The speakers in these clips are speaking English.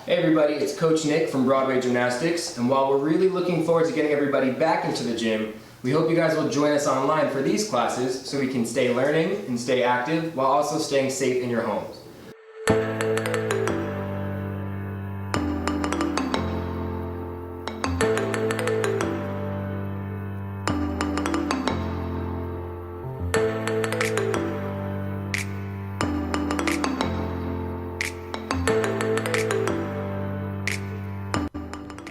Hey everybody, it's Coach Nick from Broadway Gymnastics, and while we're really looking forward to getting everybody back into the gym, we hope you guys will join us online for these classes so we can stay learning and stay active while also staying safe in your homes.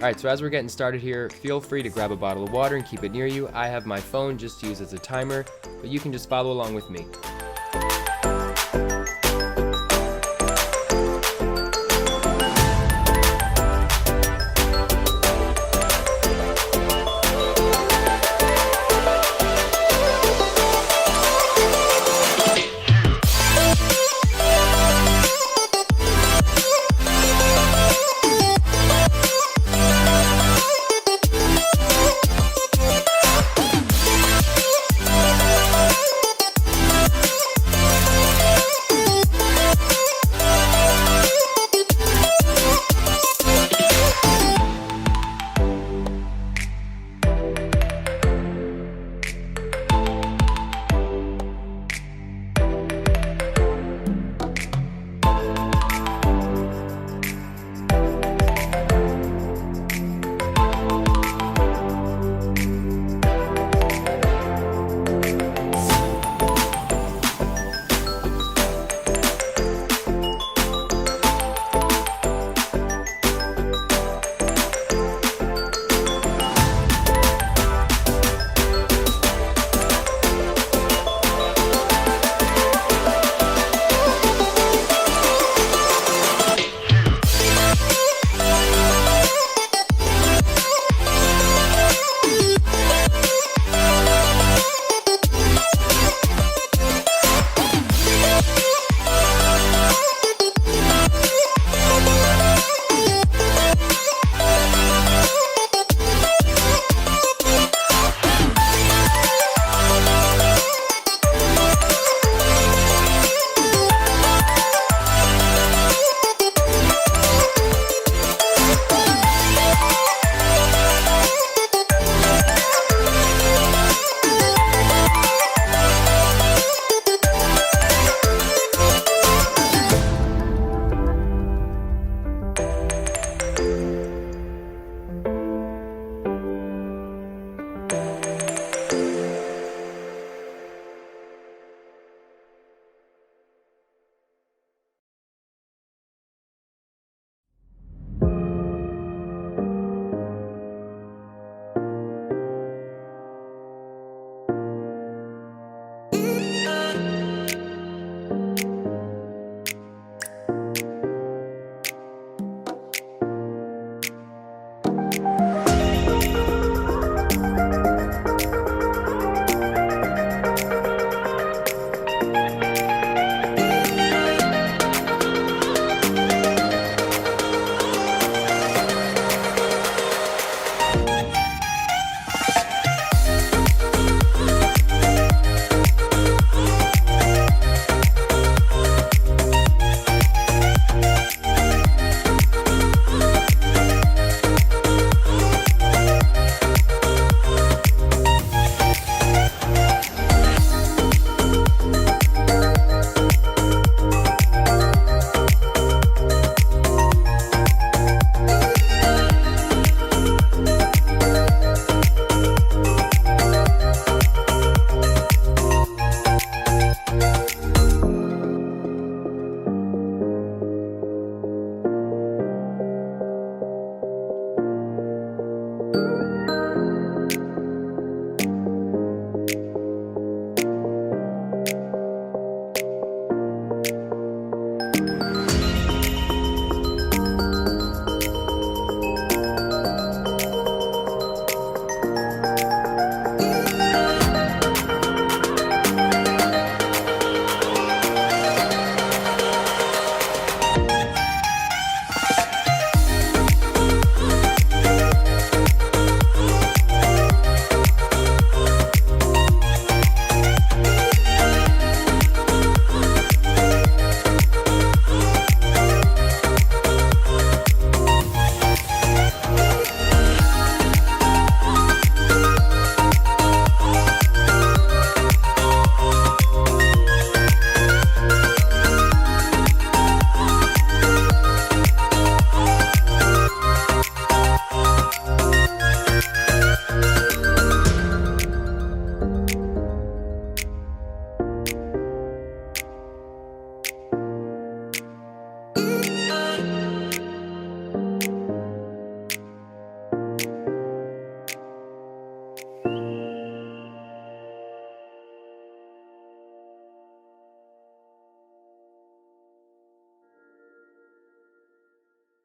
Alright, so as we're getting started here, feel free to grab a bottle of water and keep it near you. I have my phone just to use as a timer, but you can just follow along with me.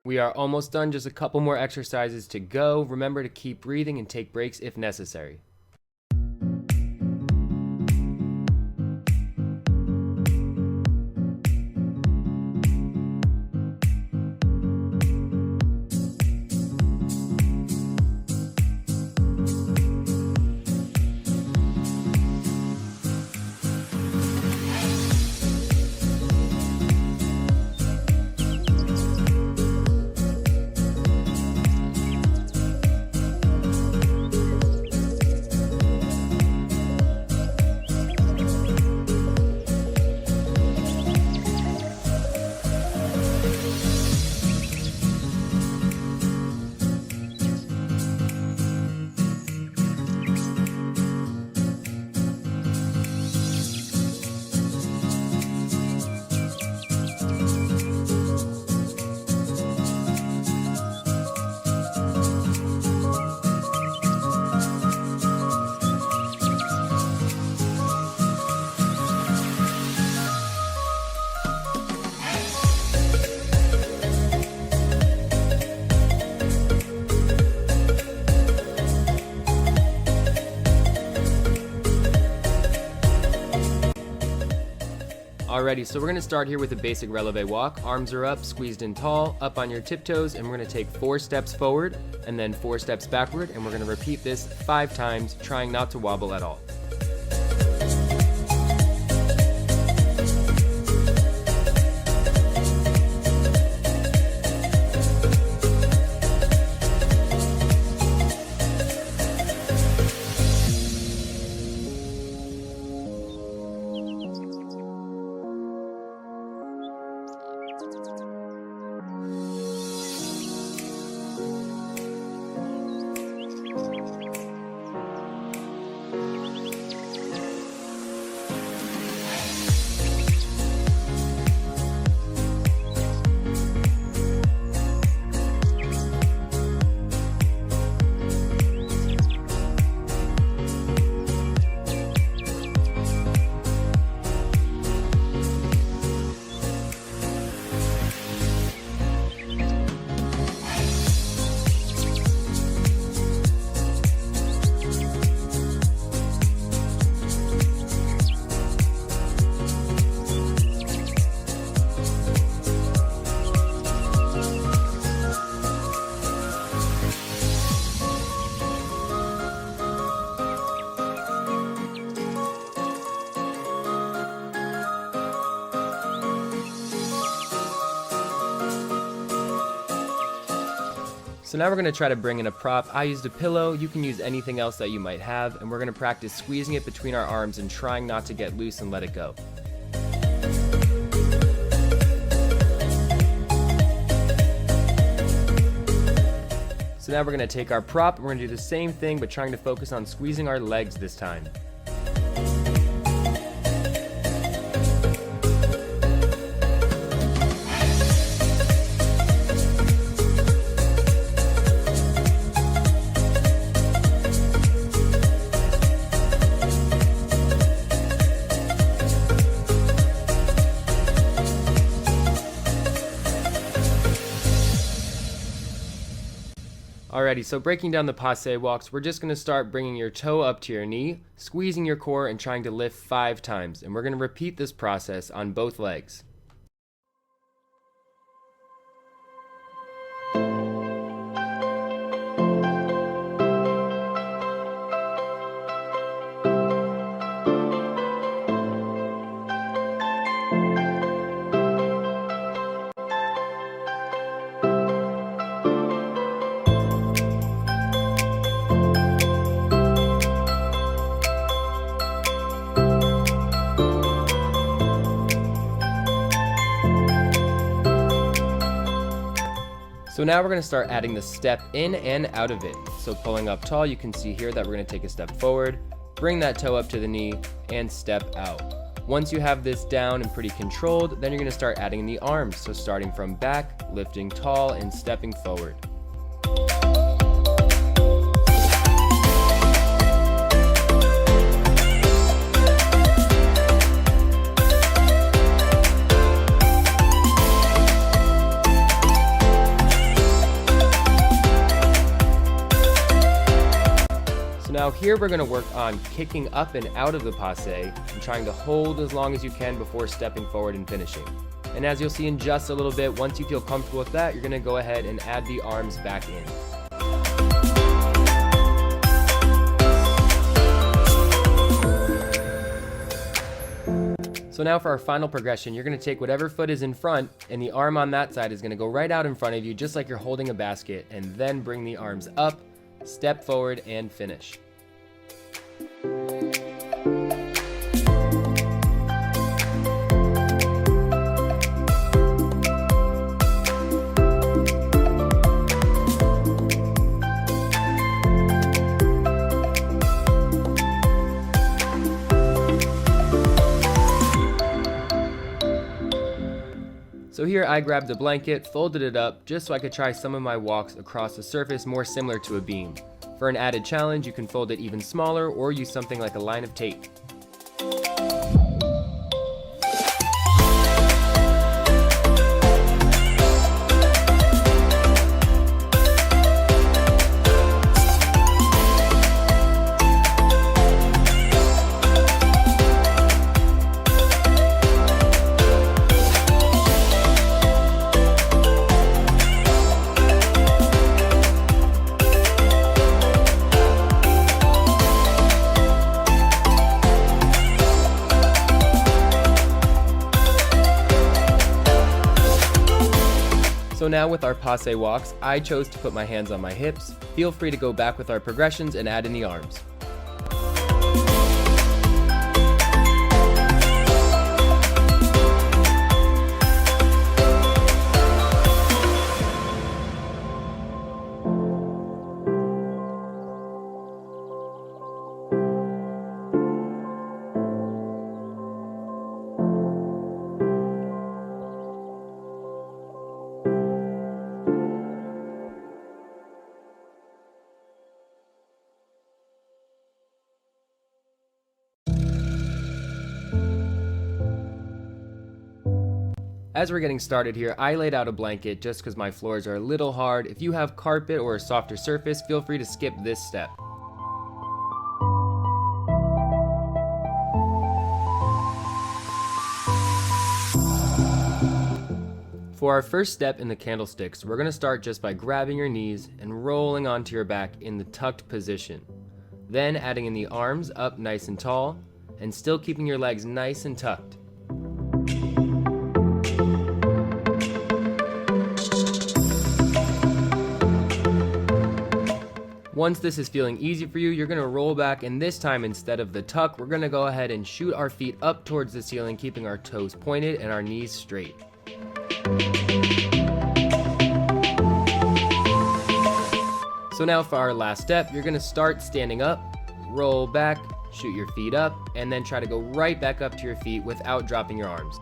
We are almost done, just a couple more exercises to go. Remember to keep breathing and take breaks if necessary. Alrighty, so we're going to start here with a basic releve walk. Arms are up, squeezed in tall, up on your tiptoes, and we're going to take 4 steps forward and then 4 steps backward, and we're going to repeat this 5 times, trying not to wobble at all. So now we're going to try to bring in a prop. I used a pillow. You can use anything else that you might have, and we're going to practice squeezing it between our arms and trying not to get loose and let it go. So now we're going to take our prop and we're going to do the same thing, but trying to focus on squeezing our legs this time. Alrighty, so breaking down the passe walks, we're just going to start bringing your toe up to your knee, squeezing your core, and trying to lift 5 times. And we're going to repeat this process on both legs. So now we're going to start adding the step in and out of it. So pulling up tall, you can see here that we're going to take a step forward, bring that toe up to the knee, and step out. Once you have this down and pretty controlled, then you're going to start adding the arms. So starting from back, lifting tall, and stepping forward. now here we're going to work on kicking up and out of the passe and trying to hold as long as you can before stepping forward and finishing. And as you'll see in just a little bit, once you feel comfortable with that, you're going to go ahead and add the arms back in. So now for our final progression, you're going to take whatever foot is in front, and the arm on that side is going to go right out in front of you, just like you're holding a basket, and then bring the arms up, step forward, and finish. So here I grabbed a blanket, folded it up, just so I could try some of my walks across a surface more similar to a beam. For an added challenge, you can fold it even smaller or use something like a line of tape. So now with our passe walks, I chose to put my hands on my hips. Feel free to go back with our progressions and add in the arms. As we're getting started here, I laid out a blanket just because my floors are a little hard. If you have carpet or a softer surface, feel free to skip this step. For our first step in the candlesticks, we're going to start just by grabbing your knees and rolling onto your back in the tucked position. Then adding in the arms up nice and tall, and still keeping your legs nice and tucked. Once this is feeling easy for you, you're going to roll back, and this time instead of the tuck, we're going to go ahead and shoot our feet up towards the ceiling, keeping our toes pointed and our knees straight. So now for our last step, you're going to start standing up, roll back, shoot your feet up, and then try to go right back up to your feet without dropping your arms.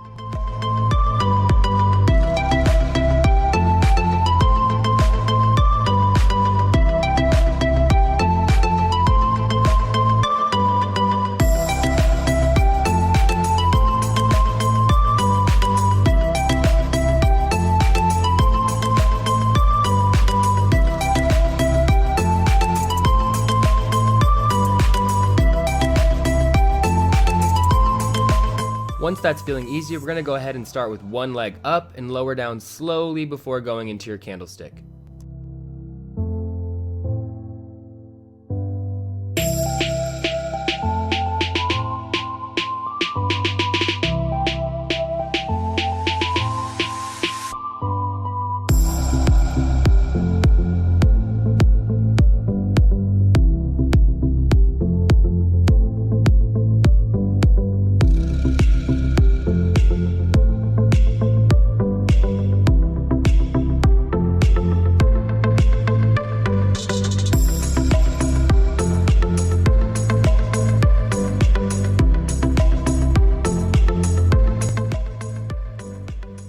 Once that's feeling easier, we're going to go ahead and start with one leg up and lower down slowly before going into your candlestick.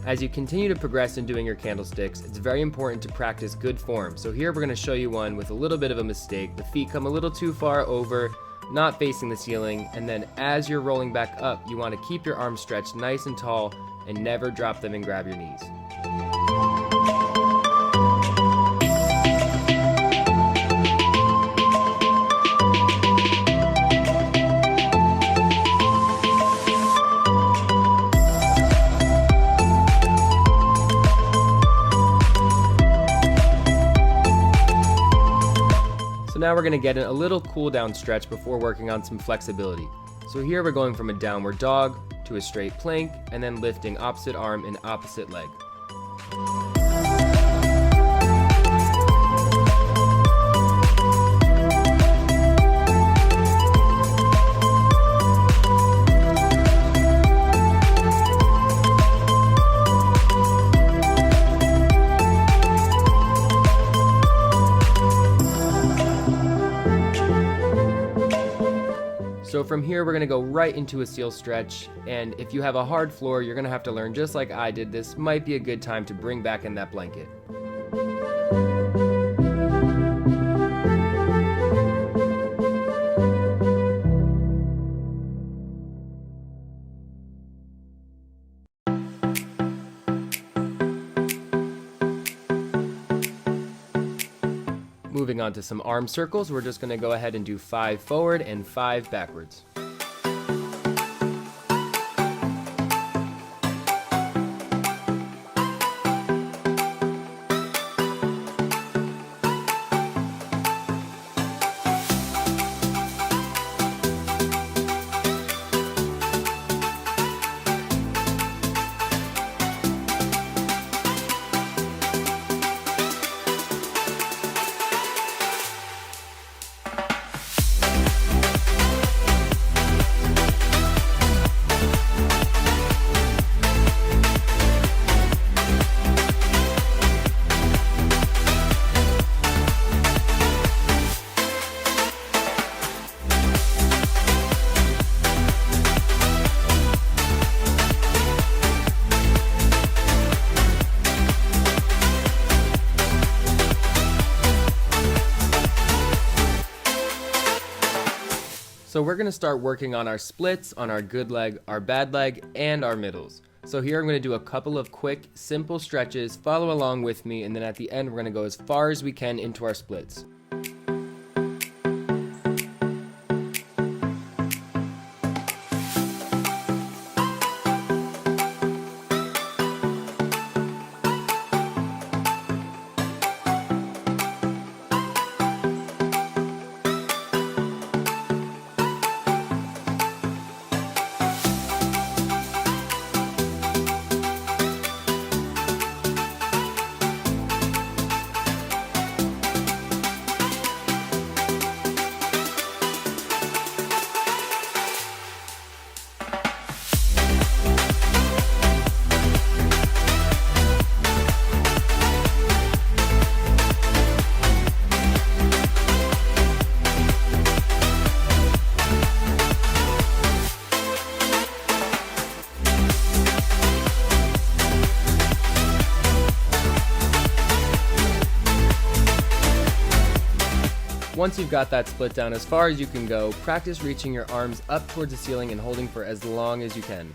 As you continue to progress in doing your candlesticks, it's very important to practice good form. So here we're going to show you one with a little bit of a mistake. The feet come a little too far over, not facing the ceiling, and then as you're rolling back up, you want to keep your arms stretched nice and tall and never drop them and grab your knees. now we're going to get in a little cool down stretch before working on some flexibility. So here we're going from a downward dog to a straight plank, and then lifting opposite arm and opposite leg. So from here, we're gonna go right into a seal stretch, and if you have a hard floor, you're gonna have to learn just like I did. This might be a good time to bring back in that blanket. Moving on to some arm circles, we're just gonna go ahead and do 5 forward and 5 backwards. So we're going to start working on our splits, on our good leg, our bad leg, and our middles. So here I'm going to do a couple of quick, simple stretches. Follow along with me, and then at the end we're going to go as far as we can into our splits. Once you've got that split down as far as you can go, practice reaching your arms up towards the ceiling and holding for as long as you can.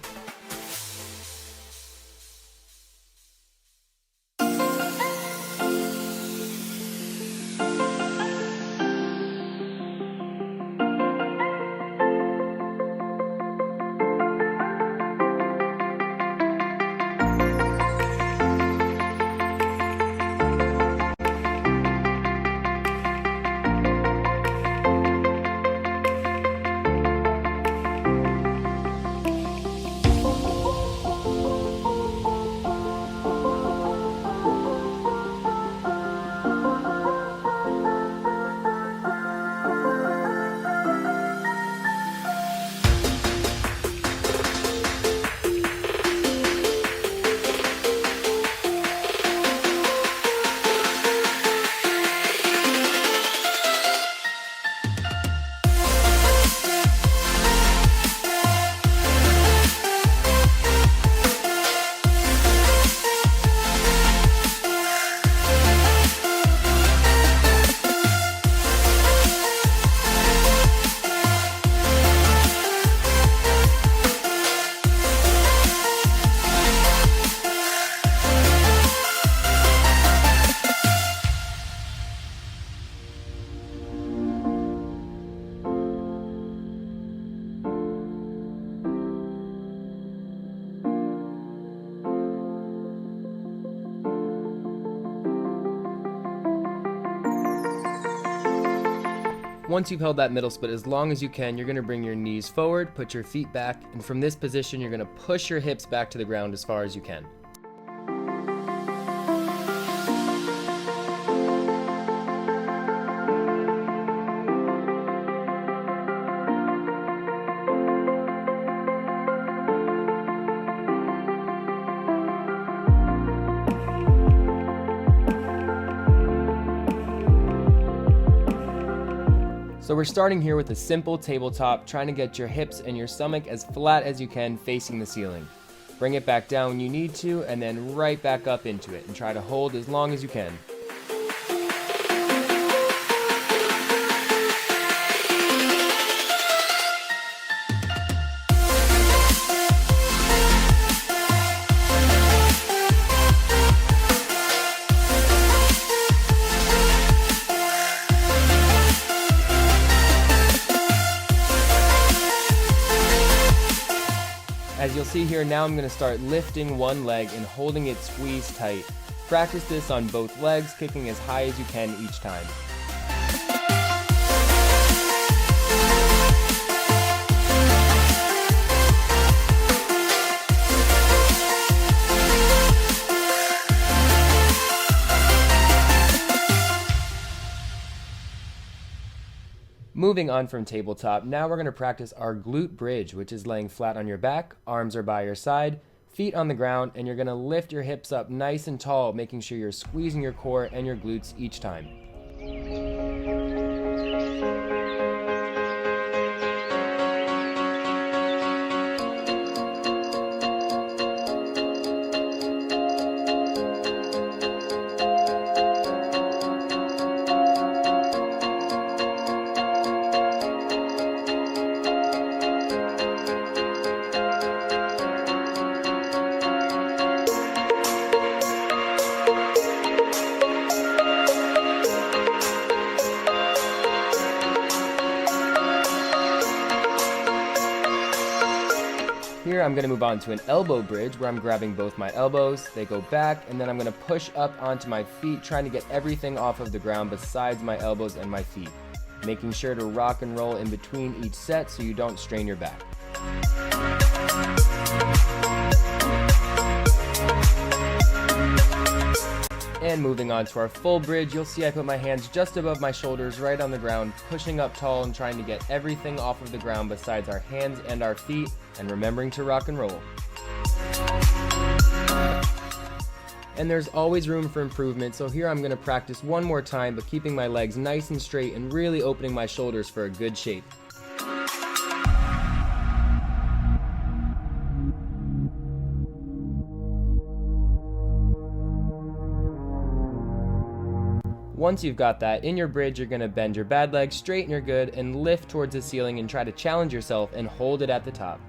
Once you've held that middle split as long as you can, you're going to bring your knees forward, put your feet back, and from this position you're going to push your hips back to the ground as far as you can. So we're starting here with a simple tabletop, trying to get your hips and your stomach as flat as you can facing the ceiling. Bring it back down when you need to, and then right back up into it, and try to hold as long as you can. As you'll see here, now I'm going to start lifting one leg and holding it squeezed tight. Practice this on both legs, kicking as high as you can each time. Moving on from tabletop, now we're going to practice our glute bridge, which is laying flat on your back, arms are by your side, feet on the ground, and you're going to lift your hips up nice and tall, making sure you're squeezing your core and your glutes each time. Here I'm going to move on to an elbow bridge where I'm grabbing both my elbows, they go back, and then I'm going to push up onto my feet, trying to get everything off of the ground besides my elbows and my feet. Making sure to rock and roll in between each set so you don't strain your back. And moving on to our full bridge, you'll see I put my hands just above my shoulders right on the ground, pushing up tall and trying to get everything off of the ground besides our hands and our feet, and remembering to rock and roll. And there's always room for improvement, so here I'm going to practice one more time, but keeping my legs nice and straight and really opening my shoulders for a good shape. Once you've got that, in your bridge you're going to bend your bad leg, straighten your good, and lift towards the ceiling and try to challenge yourself and hold it at the top.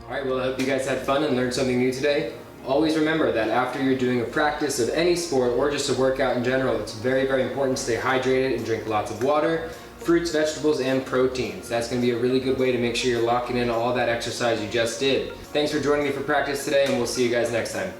Alright, well I hope you guys had fun and learned something new today. Always remember that after you're doing a practice of any sport or just a workout in general, it's very, very important to stay hydrated and drink lots of water, fruits, vegetables, and proteins. That's going to be a really good way to make sure you're locking in all that exercise you just did. Thanks for joining me for practice today, and we'll see you guys next time.